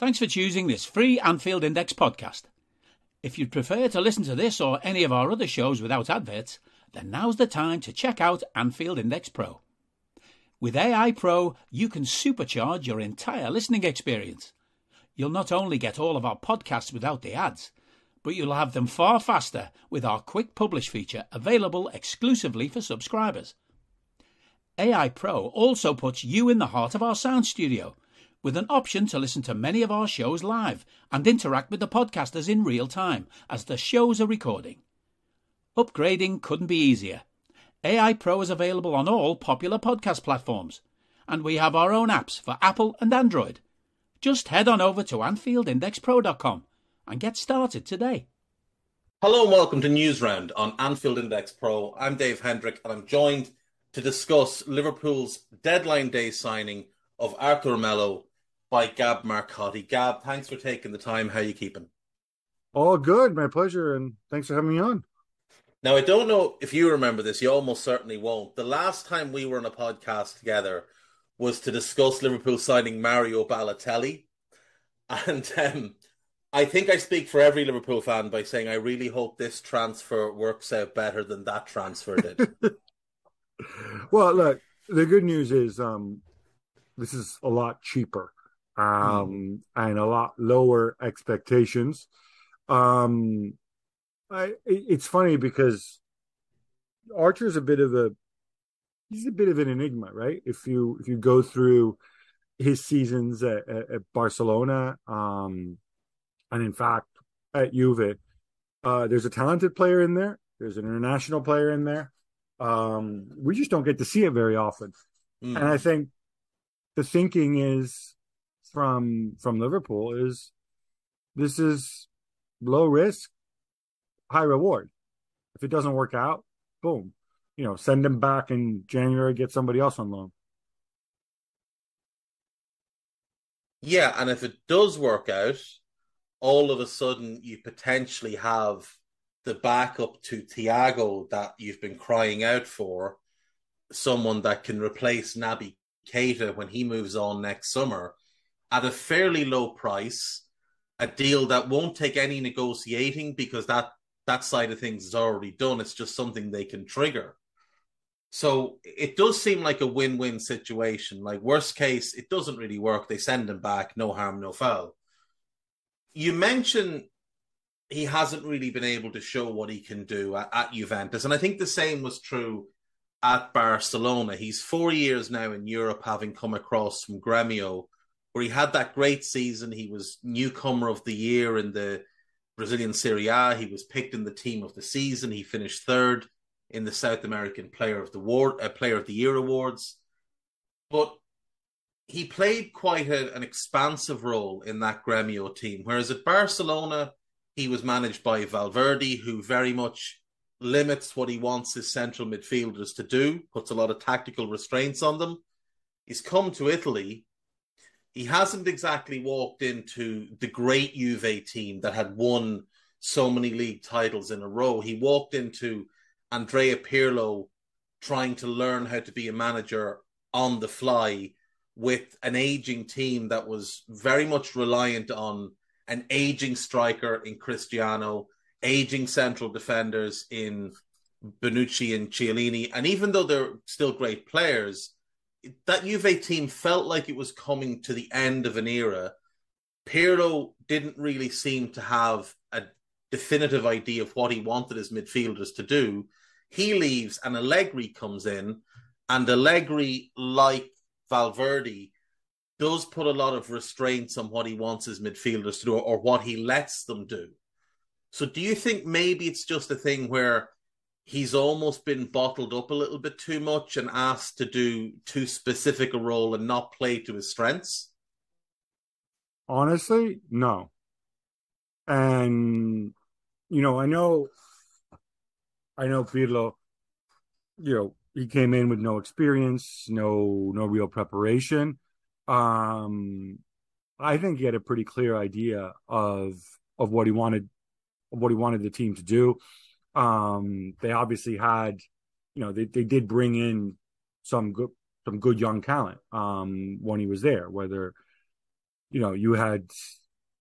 Thanks for choosing this free Anfield Index podcast. If you'd prefer to listen to this or any of our other shows without adverts, then now's the time to check out Anfield Index Pro. With AI Pro, you can supercharge your entire listening experience. You'll not only get all of our podcasts without the ads, but you'll have them far faster with our Quick Publish feature available exclusively for subscribers. AI Pro also puts you in the heart of our sound studio, with an option to listen to many of our shows live and interact with the podcasters in real time as the shows are recording. Upgrading couldn't be easier. AI Pro is available on all popular podcast platforms, and we have our own apps for Apple and Android. Just head on over to AnfieldIndexPro.com and get started today. Hello and welcome to Newsround on Anfield Index Pro. I'm Dave Hendrick and I'm joined to discuss Liverpool's deadline day signing of Arthur Melo by Gab Marcotti. Gab, thanks for taking the time. How are you keeping? All good. My pleasure. And thanks for having me on. Now, I don't know if you remember this. You almost certainly won't. The last time we were on a podcast together was to discuss Liverpool signing Mario Balotelli. And I think I speak for every Liverpool fan by saying I really hope this transfer works out better than that transfer did. Well, look, the good news is this is a lot cheaper and a lot lower expectations. It's funny because Archer's a bit of an enigma, right? If you go through his seasons at Barcelona, and in fact at Juve, there's a talented player in there. There's an international player in there. We just don't get to see it very often. And I think the thinking is from Liverpool is this is low risk, high reward. If it doesn't work out, boom, send him back in January, get somebody else on loan. Yeah, and if it does work out, all of a sudden you potentially have the backup to Thiago that you've been crying out for, someone that can replace Naby Keita when he moves on next summer at a fairly low price, a deal that won't take any negotiating because that side of things is already done. It's just something they can trigger. So it does seem like a win-win situation. Like worst case, it doesn't really work. They send him back, no harm, no foul. You mentioned he hasn't really been able to show what he can do at Juventus. And I think the same was true at Barcelona. He's 4 years now in Europe, having come across from Grêmio, where he had that great season. He was newcomer of the year in the Brazilian Serie A. He was picked in the team of the season. He finished third in the South American Player of the Year awards. But he played quite an expansive role in that Grêmio team, whereas at Barcelona, he was managed by Valverde, who very much limits what he wants his central midfielders to do, puts a lot of tactical restraints on them. He's come to Italy. He hasn't exactly walked into the great Juve team that had won so many league titles in a row. He walked into Andrea Pirlo trying to learn how to be a manager on the fly with an aging team that was very much reliant on an aging striker in Cristiano, aging central defenders in Bonucci and Chiellini. And even though they're still great players, that Juve team felt like it was coming to the end of an era. Pirlo didn't really seem to have a definitive idea of what he wanted his midfielders to do. He leaves and Allegri comes in, and Allegri, like Valverde, does put a lot of restraints on what he wants his midfielders to do or what he lets them do. So do you think maybe it's just a thing where he's almost been bottled up a little bit too much and asked to do too specific a role and not play to his strengths? Honestly, no. And, I know Pirlo, he came in with no experience, no real preparation. I think he had a pretty clear idea of what he wanted the team to do. They obviously had, they did bring in some good young talent when he was there, whether you had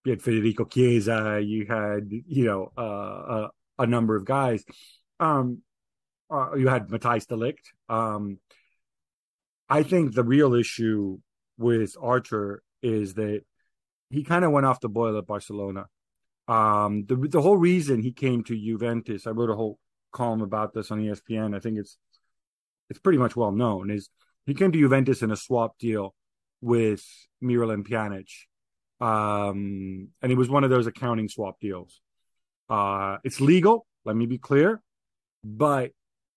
Federico Chiesa, you had a number of guys. You had Matthijs de Ligt. I think the real issue with Arthur is that he kind of went off the boil at Barcelona. The whole reason he came to Juventus, I wrote a whole column about this on ESPN. I think it's pretty much well known. Is he came to Juventus in a swap deal with Miralem Pjanic, and it was one of those accounting swap deals. It's legal. Let me be clear, but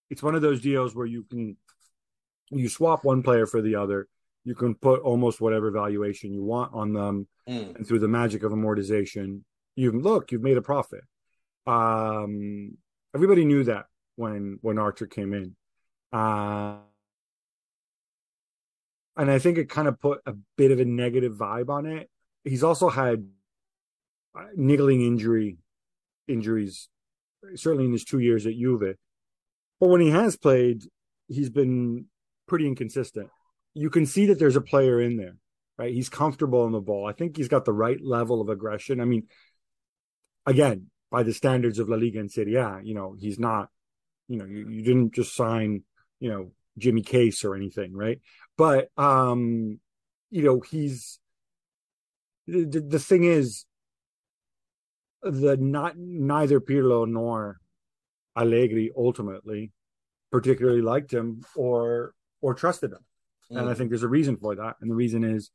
it's one of those deals where you swap one player for the other. You can put almost whatever valuation you want on them, and through the magic of amortization, you've made a profit. Everybody knew that when Arthur came in, and I think it kind of put a bit of a negative vibe on it. He's also had niggling injuries, certainly in his 2 years at Juve. But when he has played, he's been pretty inconsistent. You can see that there's a player in there, right? He's comfortable on the ball. I think he's got the right level of aggression. I mean, again, by the standards of La Liga and Serie A, he's not, you didn't just sign, Jimmy Case or anything, right? But, he's, the thing is, neither Pirlo nor Allegri ultimately particularly liked him or trusted him. And I think there's a reason for that. And the reason is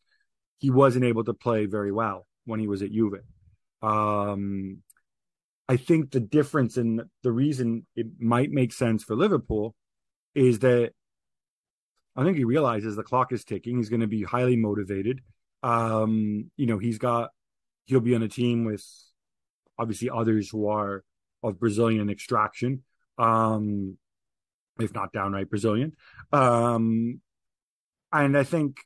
he wasn't able to play very well when he was at Juve. I think the difference and the reason it might make sense for Liverpool is that I think he realizes the clock is ticking. He's going to be highly motivated. He'll be on a team with obviously others who are of Brazilian extraction, if not downright Brazilian. And I think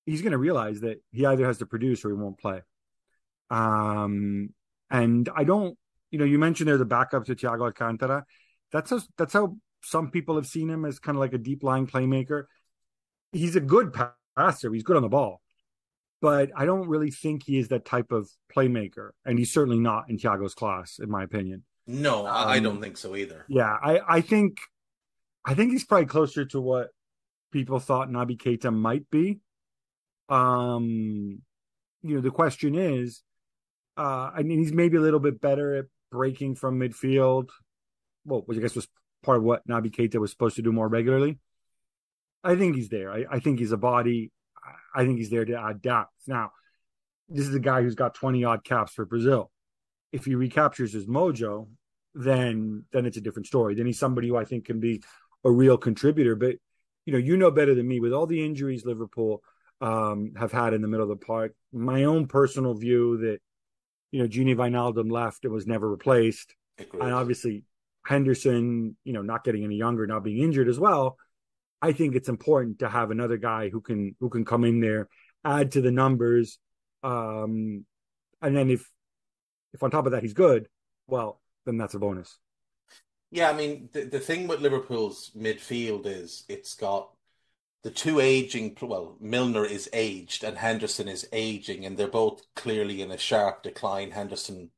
he's going to realize that he either has to produce or he won't play. And I don't, you mentioned there's a backup to Thiago Alcantara. That's how some people have seen him, as kind of like a deep lying playmaker. He's a good passer. He's good on the ball. But I don't really think he is that type of playmaker. And he's certainly not in Thiago's class, in my opinion. No, I don't think so either. Yeah, I think he's probably closer to what people thought Naby Keita might be. The question is, he's maybe a little bit better at breaking from midfield. Well, which I guess was part of what Naby Keita was supposed to do more regularly. I think he's there. I think he's a body. I think he's there to add depth. Now, this is a guy who's got 20 odd caps for Brazil. If he recaptures his mojo, then it's a different story. Then he's somebody who I think can be a real contributor. But you know better than me, with all the injuries Liverpool have had in the middle of the park, my own personal view that Gini Wijnaldum left and was never replaced. Agreed. And obviously Henderson, not getting any younger, not being injured as well. I think it's important to have another guy who can come in there, add to the numbers, and then if on top of that he's good, well, then that's a bonus. Yeah, I mean, the thing with Liverpool's midfield is it's got the two aging, well, Milner is aged and Henderson is aging, and they're both clearly in a sharp decline. Henderson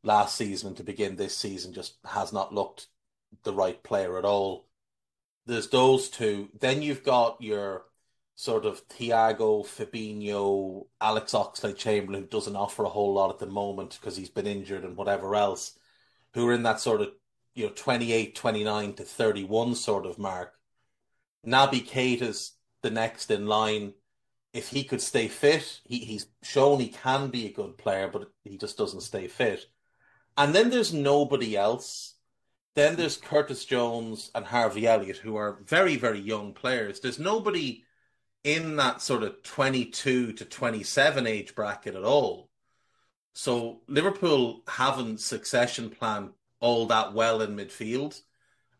last season to begin this season just has not looked the right player at all. There's those two. Then you've got your sort of Thiago, Fabinho, Alex Oxlade-Chamberlain, who doesn't offer a whole lot at the moment because he's been injured and whatever else, who are in that sort of 28, 29 to 31 sort of mark. Naby Keita's the next in line. If he could stay fit, he's shown he can be a good player, but he just doesn't stay fit. And then there's nobody else. Then there's Curtis Jones and Harvey Elliott, who are very, very young players. There's nobody in that sort of 22 to 27 age bracket at all. So Liverpool haven't succession planned all that well in midfield,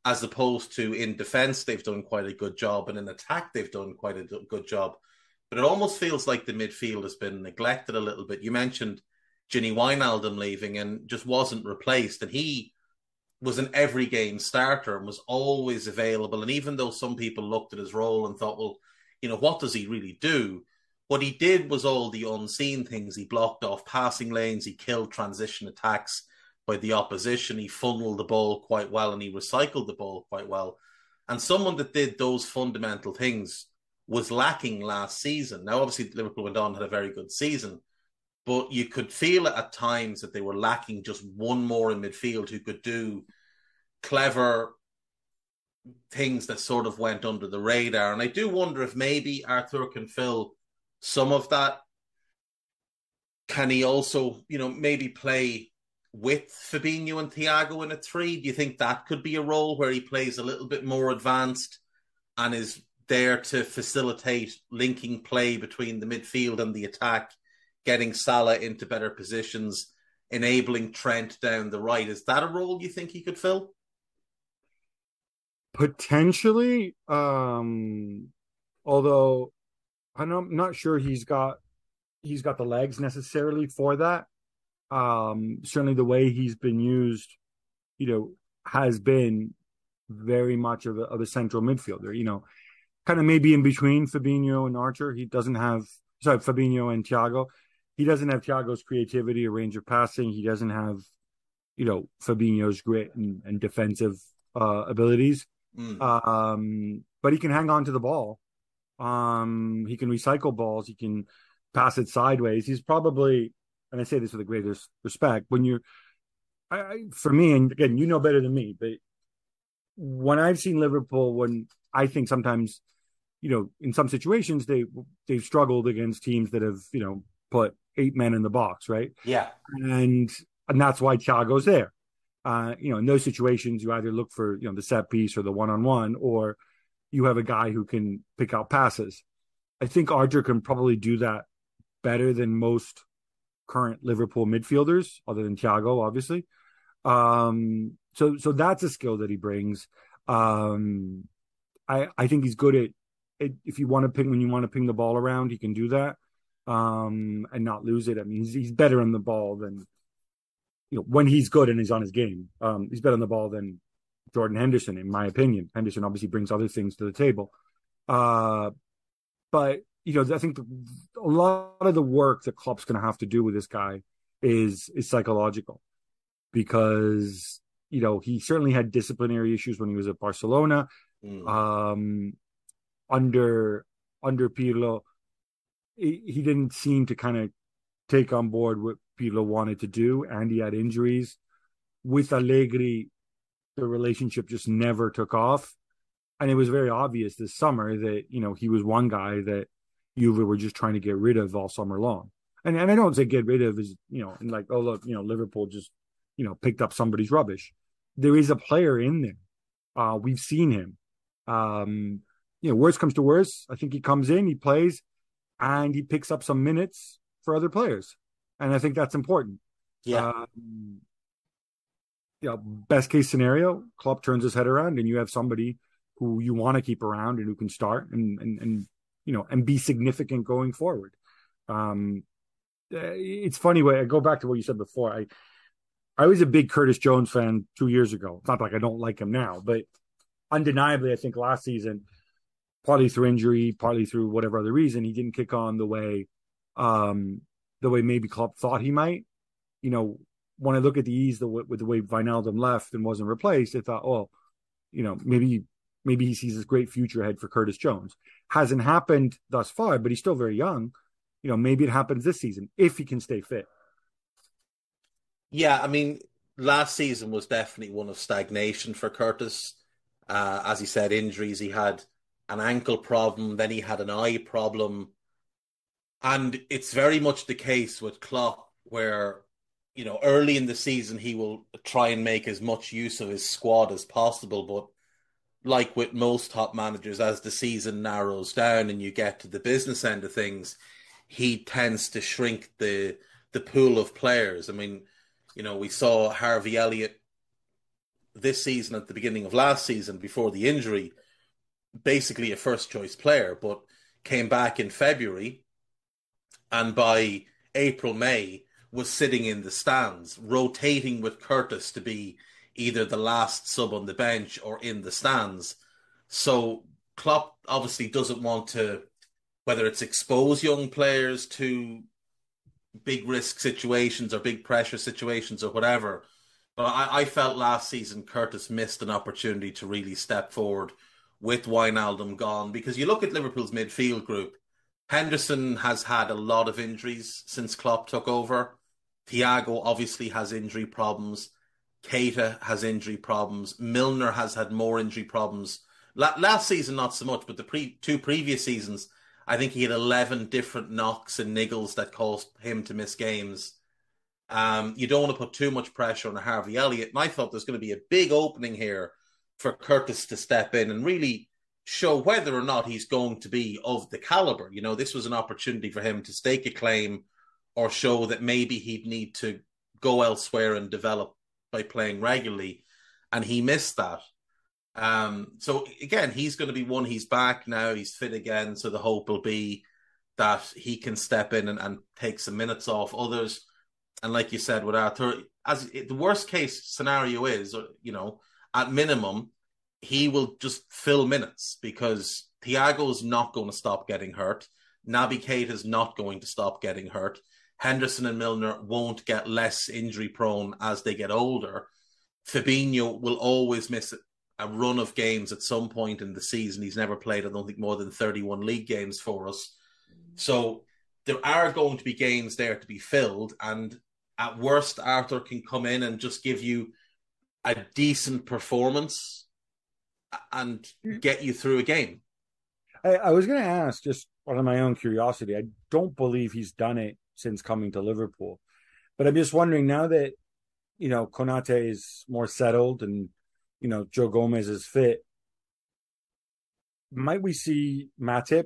as opposed to in defence, they've done quite a good job, and in attack, they've done quite a good job. But it almost feels like the midfield has been neglected a little bit. You mentioned Gini Wijnaldum leaving and just wasn't replaced, and he was an every game starter and was always available. And even though some people looked at his role and thought, well, what does he really do? what he did was all the unseen things. He blocked off passing lanes. He killed transition attacks by the opposition. He funneled the ball quite well and he recycled the ball quite well. And someone that did those fundamental things was lacking last season. Now, obviously, Liverpool went on and had a very good season, but you could feel at times that they were lacking just one more in midfield who could do clever things that sort of went under the radar. And I do wonder if maybe Arthur can fill some of that. Can he also, maybe play with Fabinho and Thiago in a 3? Do you think that could be a role where he plays a little bit more advanced and is there to facilitate linking play between the midfield and the attack, getting Salah into better positions, enabling Trent down the right? Is that a role you think he could fill? Potentially, although I'm not sure he's got the legs necessarily for that. Certainly the way he's been used, has been very much of a central midfielder, kind of maybe in between Fabinho and Archer. Fabinho and Thiago. He doesn't have Thiago's creativity or range of passing. He doesn't have, Fabinho's grit and defensive abilities. But he can hang on to the ball. He can recycle balls. He can pass it sideways. He's probably, and I say this with the greatest respect, for me, and again, you know better than me, but when I've seen Liverpool, when I think sometimes, in some situations they've struggled against teams that have, put 8 men in the box, right? Yeah. And that's why Thiago's there. In those situations, you either look for, the set piece or the one-on-one, or you have a guy who can pick out passes. I think Archer can probably do that better than most current Liverpool midfielders, other than Thiago, obviously. So that's a skill that he brings. I think he's good at if you want to ping, when you want to ping the ball around, he can do that, and not lose it. I mean, he's better on the ball than, when he's good and he's on his game. He's better on the ball than Jordan Henderson, in my opinion. Henderson obviously brings other things to the table. But, I think a lot of the work that Klopp's going to have to do with this guy is psychological, because, he certainly had disciplinary issues when he was at Barcelona. Under Pirlo, he didn't seem to kind of take on board what Pirlo wanted to do, and he had injuries. With Allegri, the relationship just never took off. And it was very obvious this summer that, he was one guy that Juve were just trying to get rid of all summer long. And I don't say get rid of as, and like, oh, look, Liverpool just, picked up somebody's rubbish. There is a player in there. We've seen him. Worst comes to worst, I think he comes in, he plays, and he picks up some minutes for other players. And I think that's important. Yeah. Best case scenario, Klopp turns his head around and you have somebody who you want to keep around and who can start and be significant going forward. It's funny, I go back to what you said before. I was a big Curtis Jones fan 2 years ago. It's not like I don't like him now, but undeniably, I think last season, partly through injury, partly through whatever other reason, he didn't kick on the way maybe Klopp thought he might. When I look at the ease with the way Wijnaldum left and wasn't replaced, I thought, maybe he sees this great future ahead for Curtis Jones. Hasn't happened thus far, but he's still very young. Maybe it happens this season if he can stay fit. Yeah, I mean, last season was definitely one of stagnation for Curtis. As he said, injuries. He had an ankle problem, then he had an eye problem. And it's very much the case with Klopp where, early in the season, he will try and make as much use of his squad as possible. But like with most top managers, as the season narrows down and you get to the business end of things, he tends to shrink the pool of players. I mean, we saw Harvey Elliott this season at the beginning of last season before the injury, basically a first choice player, but came back in February and by April, May was sitting in the stands, rotating with Curtis to be either the last sub on the bench or in the stands. So Klopp obviously doesn't want to whether it's expose young players to big risk situations or big pressure situations or whatever. But I felt last season Curtis missed an opportunity to really step forward with Wijnaldum gone, because you look at Liverpool's midfield group. Henderson has had a lot of injuries since Klopp took over. Thiago obviously has injury problems. Keita has injury problems. Milner has had more injury problems. Last season, not so much, but the two previous seasons, I think he had 11 different knocks and niggles that caused him to miss games. You don't want to put too much pressure on Harvey Elliott. And I thought there's going to be a big opening here for Curtis to step in and really show whether or not he's going to be of the caliber. You know, this was an opportunity for him to stake a claim or show that maybe he'd need to go elsewhere and develop by playing regularly. And he missed that. So again, he's going to be one. He's back now. He's fit again. So the hope will be that he can step in and take some minutes off others. And like you said with Arthur, the worst case scenario is, you know, at minimum, he will just fill minutes, because Thiago's not going to stop getting hurt. Naby Keita is not going to stop getting hurt. Henderson and Milner won't get less injury prone as they get older. Fabinho will always miss a run of games at some point in the season. He's never played, I don't think, more than 31 league games for us. So there are going to be games there to be filled. And at worst, Arthur can come in and just give you a decent performance and get you through a game. I was going to ask, just out of my own curiosity, I don't believe he's done it since coming to Liverpool. But I'm just wondering, now that, you know, Konate is more settled and, you know, Joe Gomez is fit, might we see Matip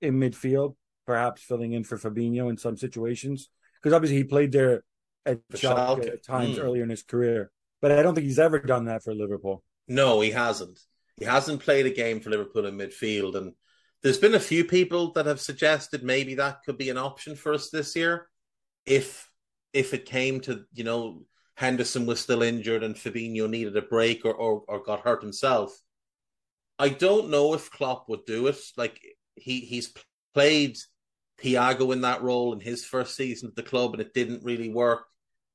in midfield, perhaps filling in for Fabinho in some situations? Because obviously he played there at Schalke at times earlier in his career. But I don't think he's ever done that for Liverpool. No, he hasn't. He hasn't played a game for Liverpool in midfield. And there's been a few people that have suggested maybe that could be an option for us this year. If it came to, you know, Henderson was still injured and Fabinho needed a break or got hurt himself. I don't know if Klopp would do it. Like, he's played Thiago in that role in his first season at the club, and it didn't really work.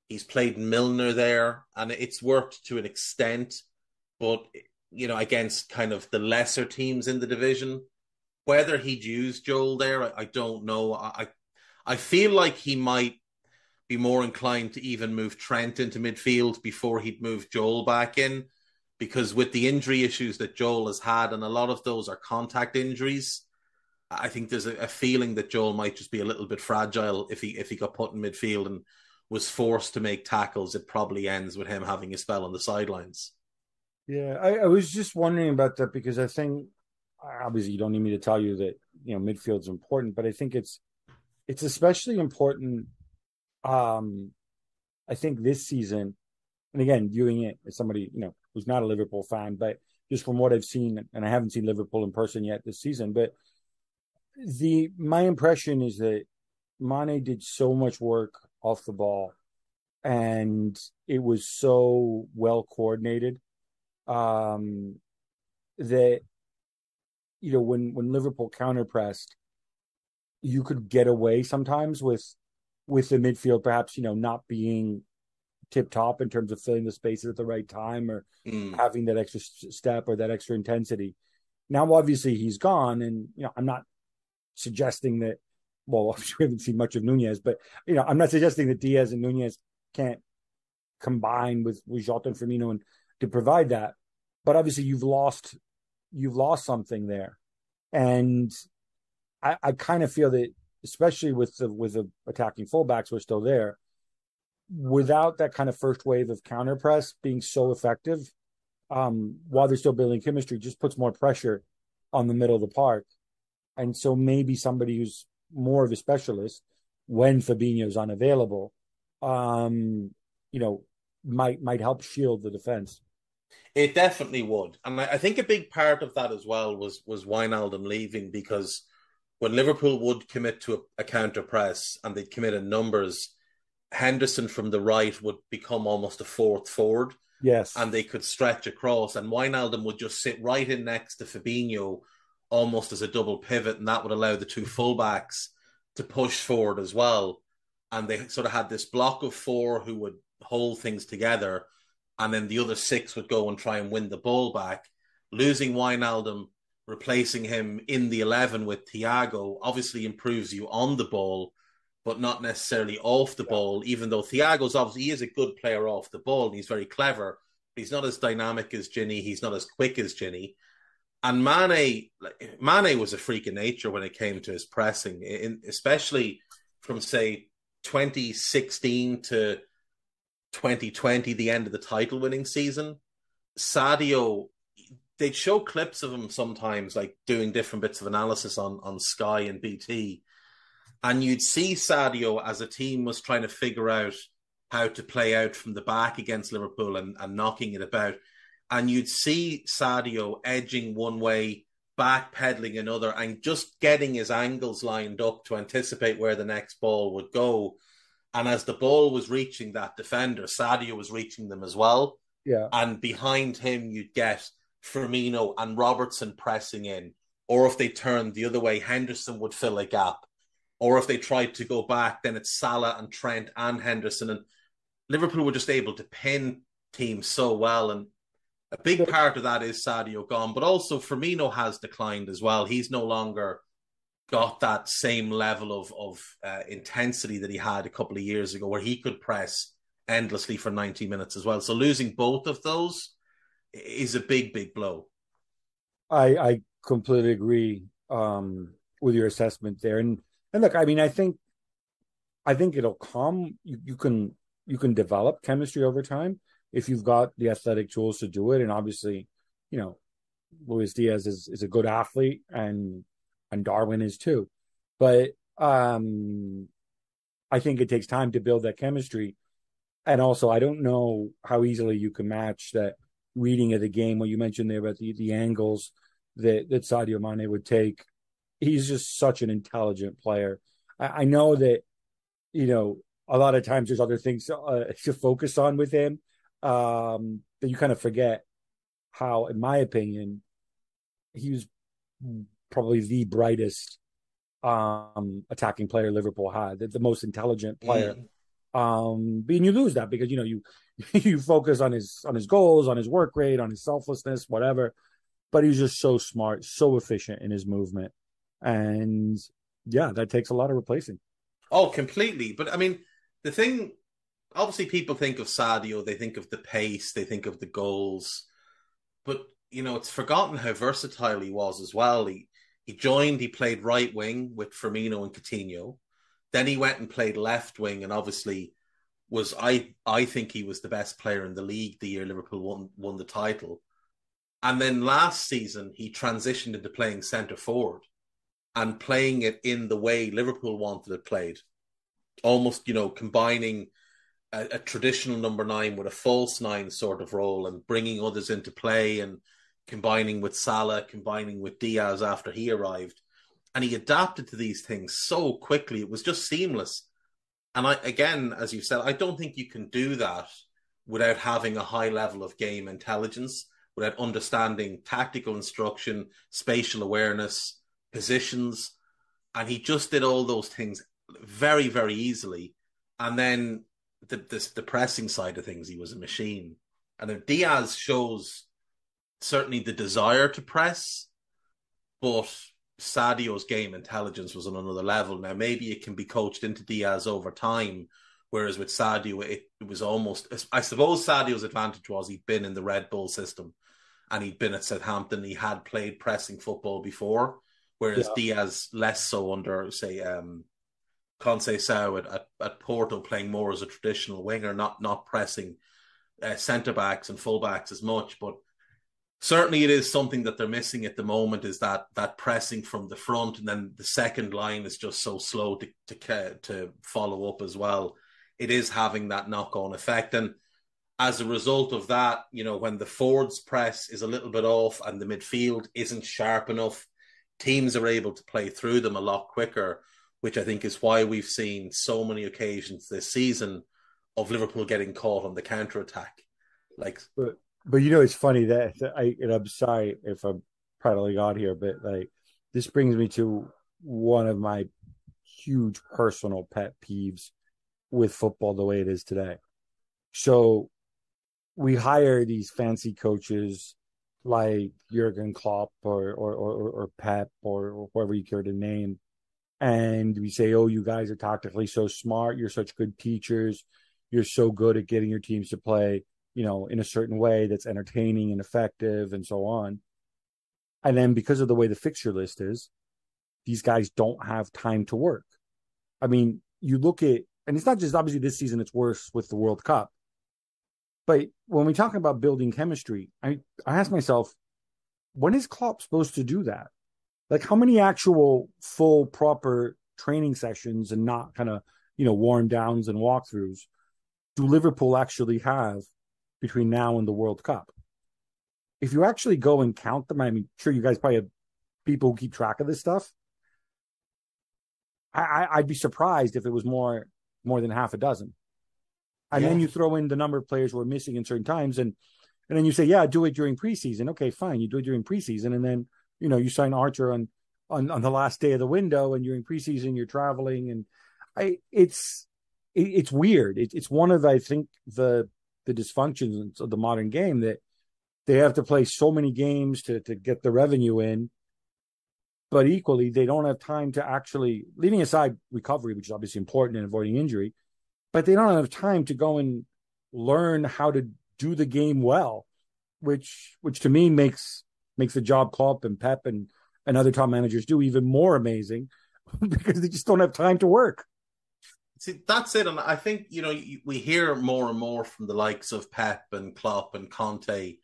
He's played Milner there, and it's worked to an extent, but, you know, against kind of the lesser teams in the division. Whether he'd use Joel there, I don't know. I feel like he might be more inclined to even move Trent into midfield before he'd move Joel back in, because with the injury issues that Joel has had, and a lot of those are contact injuries, I think there's a feeling that Joel might just be a little bit fragile if he got put in midfield and was forced to make tackles. It probably ends with him having a spell on the sidelines. Yeah, I was just wondering about that, because I think, obviously you don't need me to tell you that, you know, midfield's important, but I think it's especially important, I think this season, and again, viewing it as somebody, you know, who's not a Liverpool fan, but just from what I've seen, and I haven't seen Liverpool in person yet this season, but my impression is that Mane did so much work off the ball, and it was so well coordinated, that, you know, when Liverpool counter-pressed, you could get away sometimes with the midfield, perhaps, you know, not being tip-top in terms of filling the spaces at the right time, or having that extra step or that extra intensity. Now, obviously, he's gone, and, you know, I'm not suggesting that, well, we haven't seen much of Nunez, but, you know, I'm not suggesting that Diaz and Nunez can't combine with Jota and Firmino and to provide that. But obviously, you've lost something there. And I kind of feel that, especially with the attacking fullbacks who are still there, without that kind of first wave of counter press being so effective, while they're still building chemistry, just puts more pressure on the middle of the park. And so maybe somebody who's more of a specialist, when Fabinho's unavailable, you know, might help shield the defense. It definitely would. And I think a big part of that as well was Wijnaldum leaving, because when Liverpool would commit to a counter press and they'd commit in numbers, Henderson from the right would become almost a fourth forward. Yes. And they could stretch across, and Wijnaldum would just sit right in next to Fabinho almost as a double pivot, and that would allow the two fullbacks to push forward as well. And they sort of had this block of four who would hold things together, and then the other six would go and try and win the ball back. Losing Wijnaldum, replacing him in the 11 with Thiago obviously improves you on the ball, but not necessarily off the ball, even though Thiago's obviously, he is a good player off the ball, and he's very clever. He's not as dynamic as Ginny. He's not as quick as Ginny. And Mane was a freak of nature when it came to his pressing, especially from, say, 2016 to 2020, the end of the title-winning season. Sadio, they'd show clips of him sometimes, like doing different bits of analysis on Sky and BT, and you'd see Sadio as a team was trying to figure out how to play out from the back against Liverpool and knocking it about. And you'd see Sadio edging one way, backpedaling another, and just getting his angles lined up to anticipate where the next ball would go. And as the ball was reaching that defender, Sadio was reaching them as well. Yeah. And behind him, you'd get Firmino and Robertson pressing in. Or if they turned the other way, Henderson would fill a gap. Or if they tried to go back, then it's Salah and Trent and Henderson. And Liverpool were just able to pin teams so well. And a big part of that is Sadio gone. But also Firmino has declined as well. He's no longer got that same level of intensity that he had a couple of years ago, where he could press endlessly for 90 minutes as well. So losing both of those is a big, big blow. I completely agree with your assessment there. And look, I mean, I think it'll come. You can develop chemistry over time if you've got the athletic tools to do it. And obviously, you know, Luis Diaz is a good athlete, and Darwin is too. But I think it takes time to build that chemistry. And also, I don't know how easily you can match that reading of the game, what you mentioned there about the angles that Sadio Mane would take. He's just such an intelligent player. I know that, you know, a lot of times there's other things to focus on with him, that you kind of forget how, in my opinion, he was probably the brightest attacking player Liverpool had, the most intelligent player. And you lose that because, you know, you focus on his goals, on his work rate, on his selflessness, whatever. But he's just so smart, so efficient in his movement. And yeah, that takes a lot of replacing. Oh, completely. But I mean, the thing, obviously people think of Sadio, they think of the pace, they think of the goals. But, you know, it's forgotten how versatile he was as well. He played right wing with Firmino and Coutinho. Then he went and played left wing, and obviously I think he was the best player in the league the year Liverpool won the title. And then last season, he transitioned into playing centre forward and playing it in the way Liverpool wanted it played. Almost, you know, combining a traditional number 9 with a false 9 sort of role, and bringing others into play, and combining with Salah, combining with Diaz after he arrived. And he adapted to these things so quickly. It was just seamless. And again, as you said, I don't think you can do that without having a high level of game intelligence, without understanding tactical instruction, spatial awareness, positions. And he just did all those things very, very easily. And then the pressing side of things, he was a machine. And if Diaz shows certainly the desire to press, but Sadio's game intelligence was on another level. Now, maybe it can be coached into Diaz over time, whereas with Sadio, it was almost, I suppose Sadio's advantage was he'd been in the Red Bull system and he'd been at Southampton. He had played pressing football before, whereas Diaz less so under, say, Conceição at Porto, playing more as a traditional winger, not pressing centre-backs and full-backs as much. But certainly it is something that they're missing at the moment, is that pressing from the front, and then the second line is just so slow to follow up as well. It is having that knock-on effect. And as a result of that, you know, when the forwards press is a little bit off and the midfield isn't sharp enough, teams are able to play through them a lot quicker, which I think is why we've seen so many occasions this season of Liverpool getting caught on the counter-attack. But you know, it's funny that I'm sorry if I'm prattling on here, but like, this brings me to one of my huge personal pet peeves with football the way it is today. So we hire these fancy coaches like Jurgen Klopp or Pep or whoever you care to name. And we say, oh, you guys are tactically so smart. You're such good teachers. You're so good at getting your teams to play, in a certain way that's entertaining and effective and so on. And then because of the way the fixture list is, these guys don't have time to work. I mean, you look at, and it's not just obviously this season, it's worse with the World Cup. But when we talk about building chemistry, I ask myself, when is Klopp supposed to do that? Like, how many actual full, proper training sessions and not kind of, warm downs and walkthroughs do Liverpool actually have between now and the World Cup? If you actually go and count them, I mean, sure, you guys probably have people who keep track of this stuff. I'd be surprised if it was more than half a dozen. And then you throw in the number of players who are missing in certain times, and then you say, yeah, do it during preseason. Okay, fine, you do it during preseason, and then you sign Archer on the last day of the window, and during preseason you're traveling, and it's weird. It's one of, I think, the dysfunctions of the modern game, that they have to play so many games to get the revenue in, but equally they don't have time to actually, leaving aside recovery, which is obviously important in avoiding injury, but they don't have time to go and learn how to do the game well, which to me makes the job Klopp and Pep and other top managers do even more amazing, because they just don't have time to work. See, that's it. And I think, we hear more and more from the likes of Pep and Klopp and Conte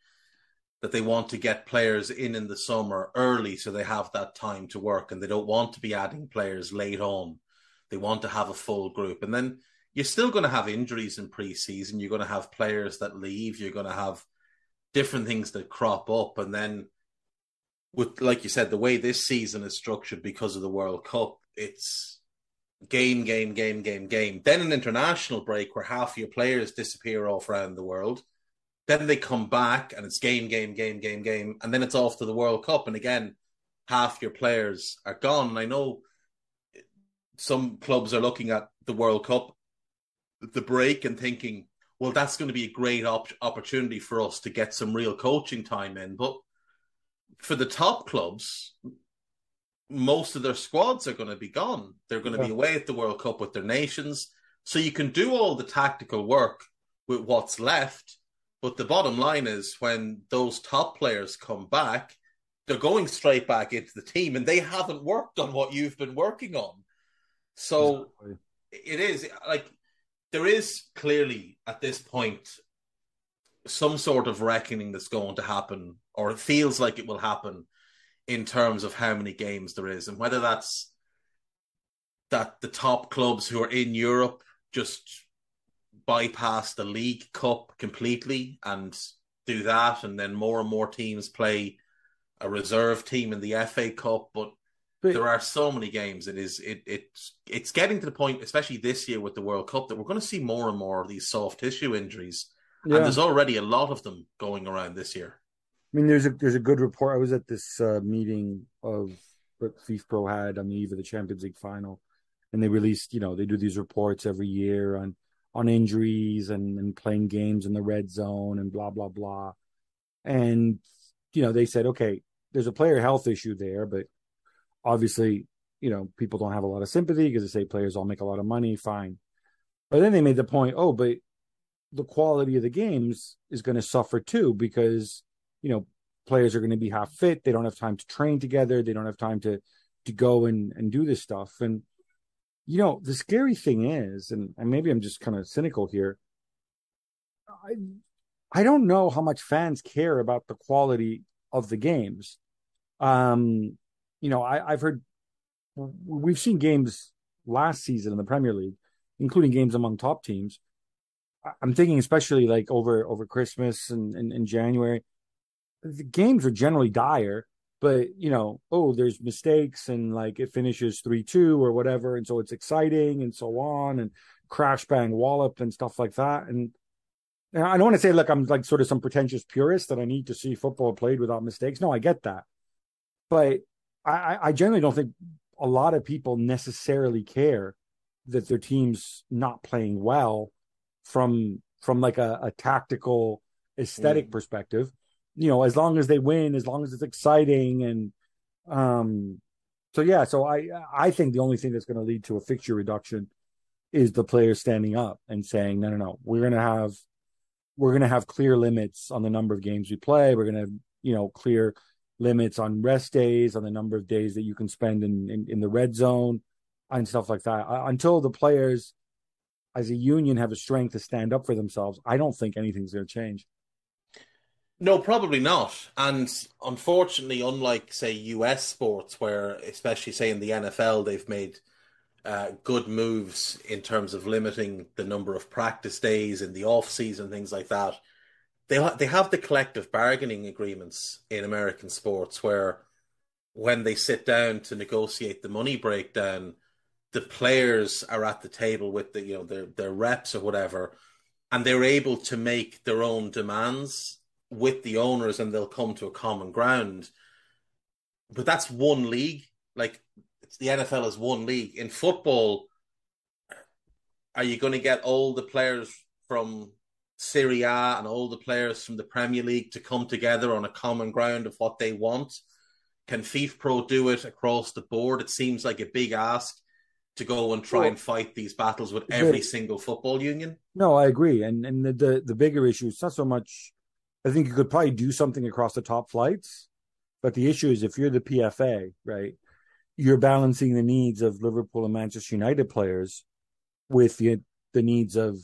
that they want to get players in the summer early so they have that time to work, and they don't want to be adding players late on. They want to have a full group. And then you're still going to have injuries in preseason. You're going to have players that leave. You're going to have different things that crop up. And then, with, like you said, the way this season is structured because of the World Cup, it's game. Then an international break where half your players disappear off around the world. Then they come back and it's game. And then it's off to the World Cup. And again, half your players are gone. And I know some clubs are looking at the World Cup, the break, and thinking, well, that's going to be a great opportunity for us to get some real coaching time in. But for the top clubs, most of their squads are going to be gone. They're going to be away at the World Cup with their nations. So you can do all the tactical work with what's left. But the bottom line is, when those top players come back, they're going straight back into the team, and they haven't worked on what you've been working on. So It is like, there is clearly at this point some sort of reckoning that's going to happen, or it feels like it will happen, in terms of how many games there is, and whether that's that the top clubs who are in Europe just bypass the League Cup completely and do that, and then more and more teams play a reserve team in the FA Cup. But there are so many games. It's getting to the point, especially this year with the World Cup, that we're going to see more and more of these soft tissue injuries, and there's already a lot of them going around this year. I mean, there's a good report. I was at this meeting of what FIFPro had on the eve of the Champions League final, and they released, they do these reports every year on injuries and playing games in the red zone and blah, blah, blah. And, they said, okay, there's a player health issue there, but obviously, people don't have a lot of sympathy because they say players all make a lot of money, fine. But then they made the point, but the quality of the games is going to suffer too, because, players are going to be half fit. They don't have time to train together. They don't have time to go and do this stuff. And, the scary thing is, and maybe I'm just kind of cynical here, I don't know how much fans care about the quality of the games. I've heard, we've seen games last season in the Premier League, including games among top teams. I'm thinking especially like over Christmas and January, the games are generally dire, but there's mistakes and like it finishes 3-2 or whatever, and so it's exciting and so on, and crash bang wallop and stuff like that. And I don't want to say, look, I'm like sort of some pretentious purist that I need to see football played without mistakes. No, I get that, but I generally don't think a lot of people necessarily care that their team's not playing well from like a tactical aesthetic perspective. As long as they win, as long as it's exciting, and so yeah. So I think the only thing that's going to lead to a fixture reduction is the players standing up and saying, no, no, no, we're gonna have clear limits on the number of games we play. We're gonna have clear limits on rest days, on the number of days that you can spend in the red zone and stuff like that. Until the players as a union have a strength to stand up for themselves, I don't think anything's going to change. No, probably not. And unfortunately, unlike, say, US sports, where, especially, say, in the NFL, they've made good moves in terms of limiting the number of practice days in the off season, things like that. They have the collective bargaining agreements in American sports where when they sit down to negotiate the money breakdown, the players are at the table with their reps or whatever, and they're able to make their own demands with the owners, and they'll come to a common ground. But that's one league. Like, the NFL is one league. In football, are you going to get all the players from Serie A and all the players from the Premier League to come together on a common ground of what they want? Can FIFPro do it across the board? It seems like a big ask to go and try and fight these battles with every single football union. No, I agree. And the bigger issue is not so much, I think you could probably do something across the top flights, but the issue is if you're the PFA, right, you're balancing the needs of Liverpool and Manchester United players with the needs of,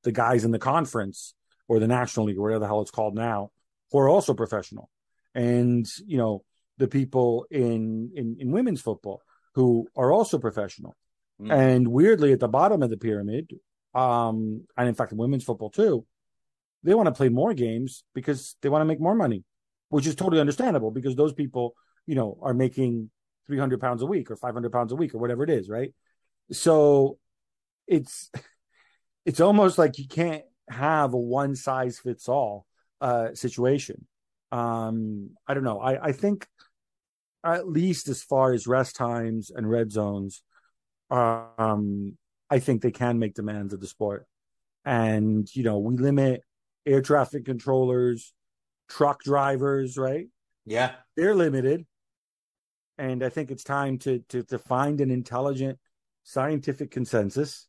the guys in the conference or the National League or whatever the hell it's called now, who are also professional. And, the people in women's football who are also professional. And weirdly, at the bottom of the pyramid, and in fact, in women's football too, they want to play more games because they want to make more money, which is totally understandable because those people, are making £300 a week or £500 a week or whatever it is, right? So it's almost like you can't have a one size fits all situation. I don't know. I think at least as far as rest times and red zones, I think they can make demands of the sport. And, we limit air traffic controllers, truck drivers, right? Yeah. They're limited. And I think it's time to find an intelligent scientific consensus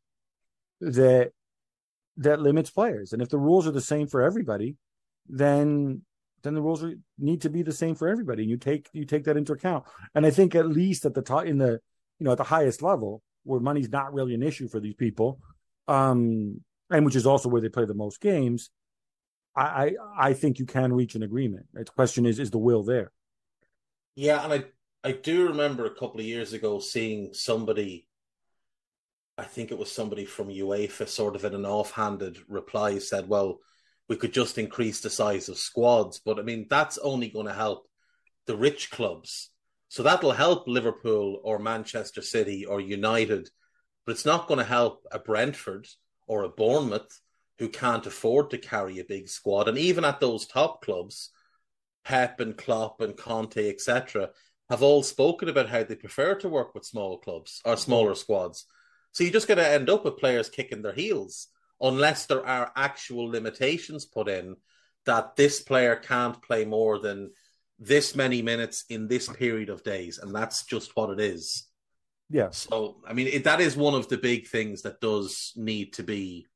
that limits players. And if the rules are the same for everybody, then the rules need to be the same for everybody. You take that into account. And I think at least at the top, at the highest level, where money's not really an issue for these people, and which is also where they play the most games, I think you can reach an agreement. Right? The question is the will there? Yeah, and I do remember a couple of years ago seeing somebody, I think it was somebody from UEFA, sort of in an offhanded reply, said, well, we could just increase the size of squads. But I mean, that's only going to help the rich clubs. So that'll help Liverpool or Manchester City or United, but it's not going to help a Brentford or a Bournemouth who can't afford to carry a big squad. And even at those top clubs, Pep and Klopp and Conte, etc., have all spoken about how they prefer to work with small clubs or smaller squads. So you're just going to end up with players kicking their heels unless there are actual limitations put in that this player can't play more than this many minutes in this period of days. And that's just what it is. Yeah. So, I mean, that is one of the big things that does need to be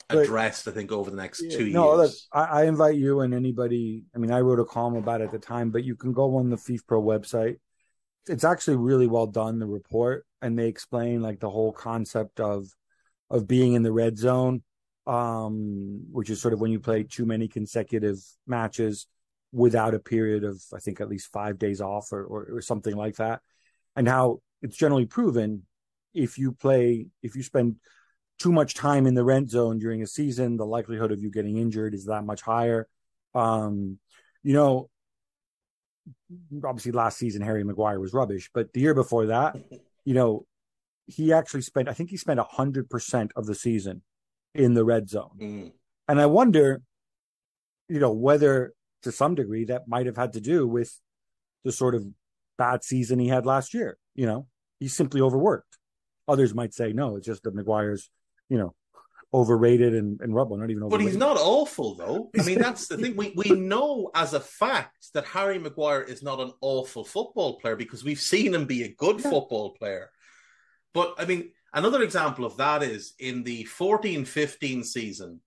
addressed, I think, over the next 2 years. Look, I invite you and anybody. I mean, I wrote a column about it at the time, but you can go on the FIFPro website. It's actually really well done, the report, and they explain like the whole concept of being in the red zone, which is sort of when you play too many consecutive matches without a period of, I think, at least 5 days off or something like that, and how it's generally proven if you spend too much time in the red zone during a season, the likelihood of you getting injured is that much higher. Obviously last season, Harry Maguire was rubbish, but the year before that, he actually spent 100% of the season in the red zone. And I wonder, whether to some degree that might have had to do with the sort of bad season he had last year. He's simply overworked. Others might say, no, it's just that Maguire's, overrated and rubble, not even overrated. But he's not awful, though. I mean, that's the thing. We know as a fact that Harry Maguire is not an awful football player because we've seen him be a good football player. But, I mean, another example of that is in the 14-15 season,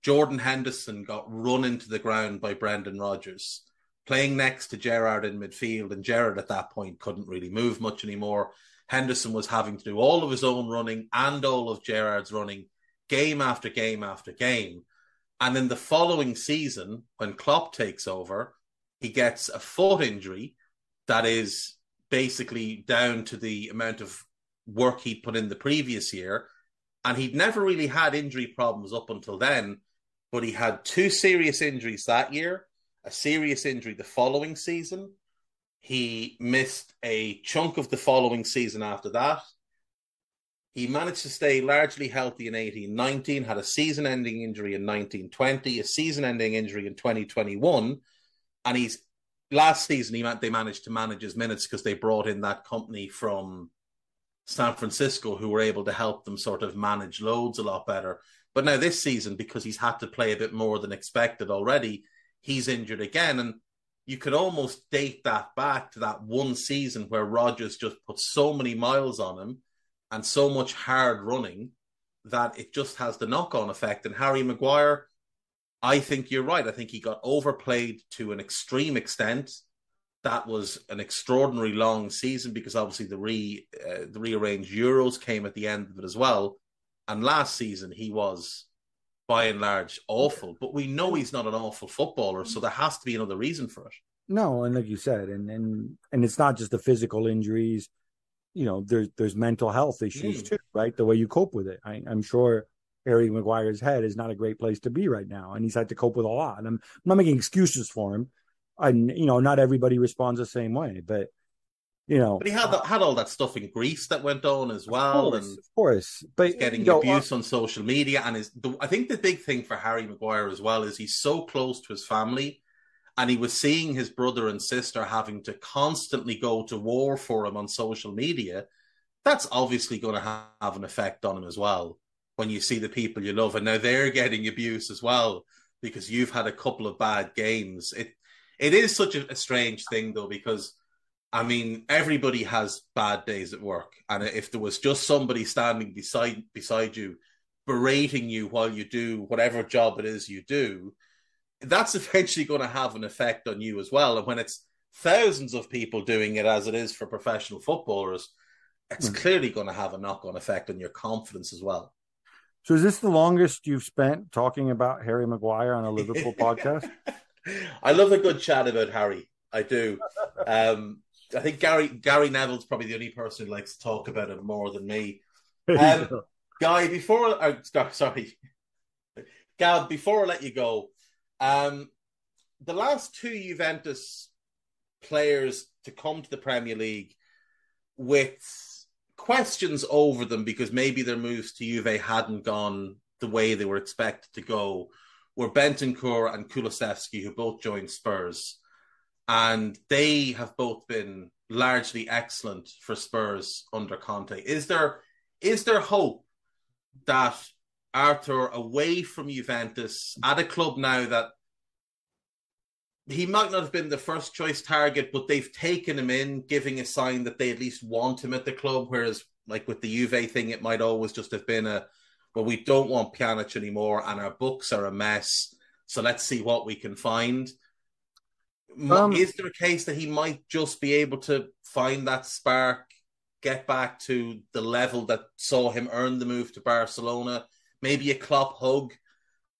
Jordan Henderson got run into the ground by Brendan Rodgers, playing next to Gerrard in midfield, and Gerrard at that point couldn't really move much anymore. Henderson was having to do all of his own running and all of Gerrard's running, game after game after game. And in the following season, when Klopp takes over, he gets a foot injury that is basically down to the amount of work he'd put in the previous year. And he'd never really had injury problems up until then, but he had 2 serious injuries that year, a serious injury the following season. He missed a chunk of the following season after that. He managed to stay largely healthy in 18-19, had a season-ending injury in 19-20, a season-ending injury in 2021, and last season they managed to manage his minutes because they brought in that company from San Francisco who were able to help them sort of manage loads a lot better. But now this season, because he's had to play a bit more than expected already, he's injured again, and you could almost date that back to that one season where Rodgers just put so many miles on him and so much hard running that it just has the knock-on effect. And Harry Maguire, I think you're right. I think he got overplayed to an extreme extent. That was an extraordinary long season because obviously the rearranged Euros came at the end of it as well. And last season he was, by and large, awful. But we know he's not an awful footballer, so there has to be another reason for it. No, and like you said, and it's not just the physical injuries. There's mental health issues too, right? The way you cope with it. I'm sure Harry Maguire's head is not a great place to be right now, and he's had to cope with a lot. And I'm not making excuses for him. Not everybody responds the same way, but But he had all that stuff in Greece that went on as well, of course. But getting abuse on social media, and I think the big thing for Harry Maguire as well is he's so close to his family. And he was seeing his brother and sister having to constantly go to war for him on social media. That's obviously going to have an effect on him as well. When you see the people you love, and now they're getting abuse as well because you've had a couple of bad games. It is such a strange thing though, because I mean, everybody has bad days at work. And if there was just somebody standing beside you, berating you while you do whatever job it is you do, that's eventually going to have an effect on you as well. And when it's thousands of people doing it, as it is for professional footballers, it's clearly going to have a knock-on effect on your confidence as well. So is this the longest you've spent talking about Harry Maguire on a Liverpool podcast? I love a good chat about Harry. I do. I think Gary Neville's probably the only person who likes to talk about it more than me. Guy, before I let you go, the last 2 Juventus players to come to the Premier League with questions over them because maybe their moves to Juve hadn't gone the way they were expected to go were Bentancur and Kulusevski, who both joined Spurs. And they have both been largely excellent for Spurs under Conte. Is there hope that Arthur, away from Juventus, at a club now that he might not have been the first choice target, but they've taken him in, giving a sign that they at least want him at the club, whereas like with the Juve thing, it might always just have been well, we don't want Pjanic anymore and our books are a mess, so let's see what we can find. Is there a case that he might just be able to find that spark, get back to the level that saw him earn the move to Barcelona? Maybe a Klopp hug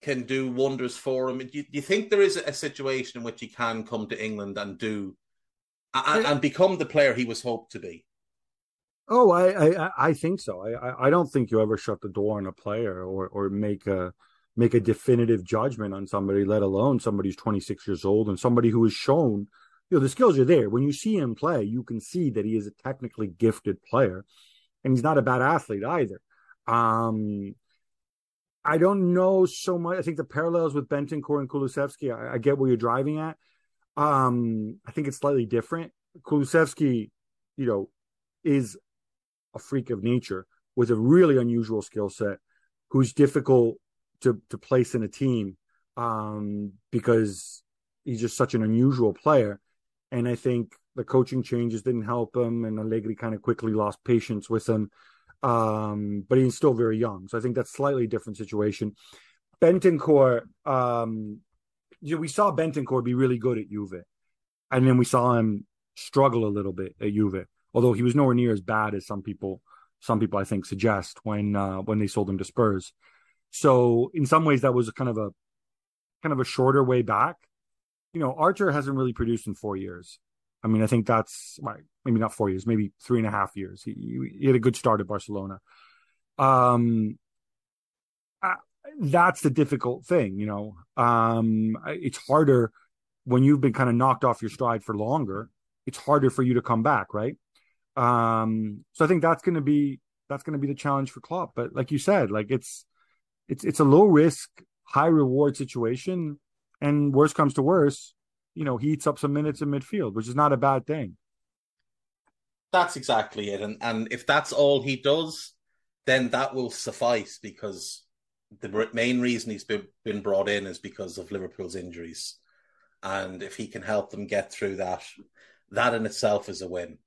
can do wonders for him. Do you think there is a situation in which he can come to England and become the player he was hoped to be? Oh, I think so. I don't think you ever shut the door on a player or make a definitive judgment on somebody, let alone somebody who's 26 years old and somebody who has shown, the skills are there. When you see him play, you can see that he is a technically gifted player, and he's not a bad athlete either. I don't know so much. I think the parallels with Bentancur and Kulusevski, I get where you're driving at. I think it's slightly different. Kulusevski, is a freak of nature with a really unusual skill set, who's difficult to place in a team because he's just such an unusual player. And I think the coaching changes didn't help him, and Allegri kind of quickly lost patience with him. But he's still very young. So I think that's a slightly different situation. Bentancur, we saw Bentancur be really good at Juve. And then we saw him struggle a little bit at Juve, although he was nowhere near as bad as some people I think suggest when they sold him to Spurs. So in some ways that was kind of a shorter way back. Archer hasn't really produced in 4 years. I mean, I think that's right. Maybe not 4 years, maybe 3.5 years. He had a good start at Barcelona. That's the difficult thing, it's harder when you've been kind of knocked off your stride for longer. It's harder for you to come back, right? So I think that's going to be the challenge for Klopp. But like you said, like it's a low risk, high reward situation, and worst comes to worst, he eats up some minutes in midfield, which is not a bad thing. That's exactly it. And if that's all he does, then that will suffice, because the main reason he's been brought in is because of Liverpool's injuries. And if he can help them get through that in itself is a win.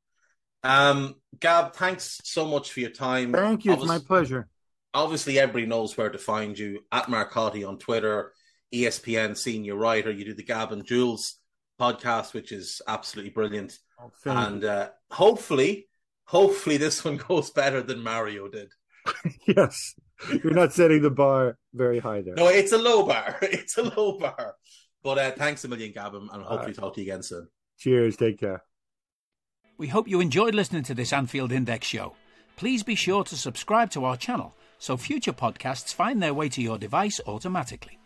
Gab, thanks so much for your time. Thank you. It's my pleasure. Obviously, everybody knows where to find you. At Marcotti on Twitter, ESPN senior writer. You do the Gab and Jules podcast, which is absolutely brilliant. And hopefully this one goes better than Mario did. Yes. You're not setting the bar very high there. No, it's a low bar. It's a low bar. But thanks a million, Gab, and hopefully talk to you again soon. Cheers. Take care. We hope you enjoyed listening to this Anfield Index show. Please be sure to subscribe to our channel so future podcasts find their way to your device automatically.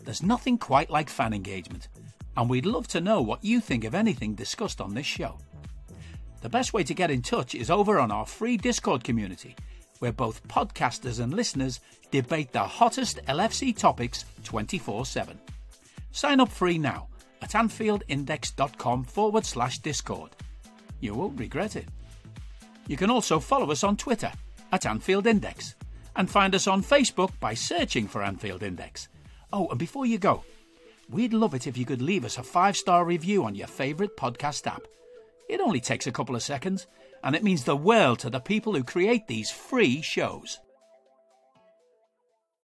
There's nothing quite like fan engagement, and we'd love to know what you think of anything discussed on this show. The best way to get in touch is over on our free Discord community, where both podcasters and listeners debate the hottest LFC topics 24/7. Sign up free now at AnfieldIndex.com/Discord. You won't regret it. You can also follow us on Twitter at Anfield Index, and find us on Facebook by searching for Anfield Index. Oh, and before you go, we'd love it if you could leave us a 5-star review on your favourite podcast app. It only takes a couple of seconds, and it means the world to the people who create these free shows.